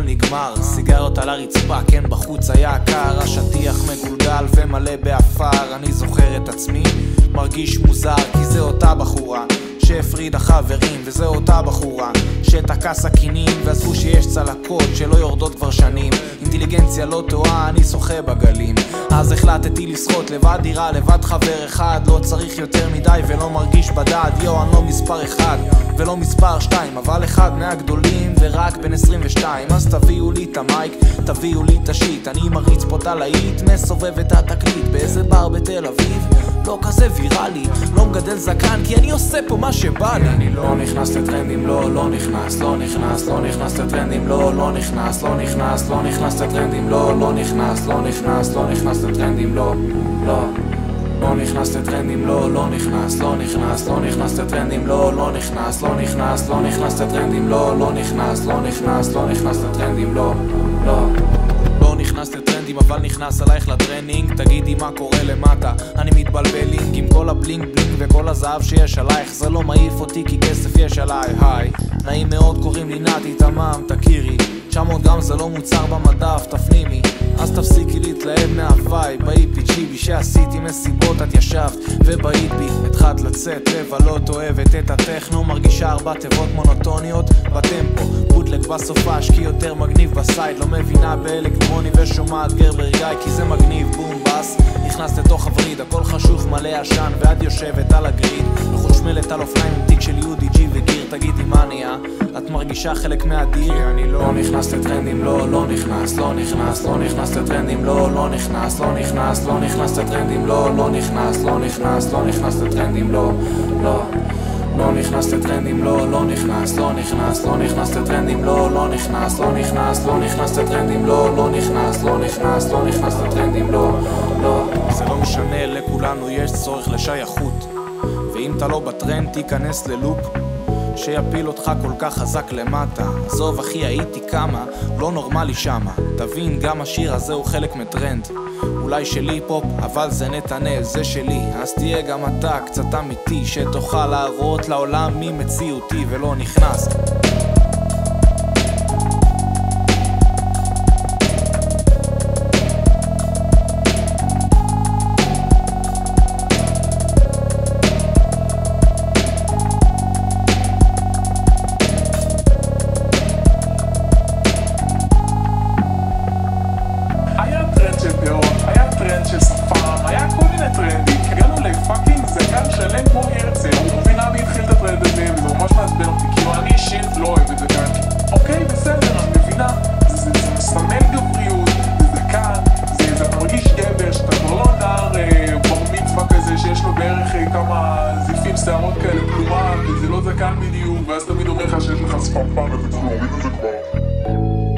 הכל נגמר. סיגריות על הרצפה, כן בחוץ היה קר, השטיח מגולגל ומלא באפר. אני זוכר את עצמי מרגיש מוזר, כי זה אותה בחורה שהפרידה חברים, וזה אותה בחורה שתקעה סכינים, ועזבו שיש צלקות שלא יורדות כבר שנים. אינטליגנציה לא טועה, אני שוחה בגלים. אז החלטתי לשחות לבד דירה, לבד חבר אחד, לא צריך יותר מדי ולא מרגיש בדד. יו, אני לא מספר 1 ולא מספר 2, אבל אחד מהגדולים ורק בן 22. אז תביאו לי את המייק, תביאו לי את השיט, אני מריץ פה תלעית, מסובב את התקליט באיזה בר בתל אביב, לא כזה ויראלי, לא מגדל זקן, כי אני עושה פה מה שבא לי. אני לא נכנס לטרנדים, לא נכנס, לא נכנס, לא נכנס לטרנדים, לא נכנס, לא נכנס, לא נכנס לטרנדים, לא נכנס, לא נכנס, לא נכנס לטרנדים, לא נכנס לטרנדים, לא נכנס, לא נכנס, לא נכנס לטרנדים, לא נכנס, לא נכנס, לא נכנס לטרנדים, לא נכנס, לא נכנס, לא נכנס לטרנדים, לא נכנס לטרנדים, אבל נכנס עלייך לטרנינג. תגידי מה קורה למטה, אני מתבלבלינג עם כל הבלינג בלינג וכל הזהב שיש עלייך. זה לא מעיף אותי כי כסף יש עליי. היי, נעים מאוד, קוראים לי נתי, תמם, תכירי 900 גרם זה לא מוצר במדף, תפנימי. אז תפסיקי להתלהב מהוואי ב-EPG שעשיתי מסיבות, את ישבת ובאית בי. התחלת לצאת לבלות, אוהבת את הטכנו, מרגישה 4 תיבות מונוטוניות בטמפו, בוטלג בסופש כי יותר מגניב בסייד, לא מבינה באלקטרוני ושומעת גרבר גיא כי זה מגניב. בום בס, נכנס לתוך הווריד, הכל חשוך מלא עשן ואת יושבת על הגריד, חושמלת על אופניים עם תיק של UDG וגיר. תגידי מה נהיה, את מרגישה חלק מהדיר. אני לא נכנס לטרנדים, לא נכנס, לא נכנס, לא נכנס לטרנדים, לא נכנס, לא נכנס, לא נכנס לטרנדים, לא נכנס, לא נכנס, לא נכנס לטרנדים, לא נכנס לטרנדים, לא נכנס, לא נכנס, לא נכנס לטרנדים, לא נכנס, לא נכנס, לא נכנס לטרנדים, לא נכנס, לא נכנס, לא נכנס לטרנדים, זה לא משנה, לכולנו יש צורך לשייכות, ואם אתה לא בטרנד תיכנס ללופ שיפיל אותך כל כך חזק למטה. עזוב אחי, הייתי כמה, לא נורמלי שמה. תבין, גם השיר הזה הוא חלק מטרנד, אולי שלי פופ, אבל זה נתנאל, זה שלי. אז תהיה גם אתה קצת אמיתי, שתוכל להראות לעולם מי מציאותי ולא נכנס. של שפם, היה כל מיני טרנדים, הגענו לפאקינג זקן שלם כמו הרצל, הוא מבינה מי התחיל את הטרנד הזה, וזה ממש מעצבן אותי, כאילו אני אישית לא אוהב את זקן, אוקיי, בסדר, אני מבינה, זה מסמל גבריות, זה זקן, זה מרגיש גבר, שאתה כבר לא נער בר מצווה כזה, שיש לו בערך כמה זיפים שערות כאלה פלומה, וזה לא זקן בדיוק, ואז תמיד אומר לך שיש לך שפם, וזה כבר, זה כבר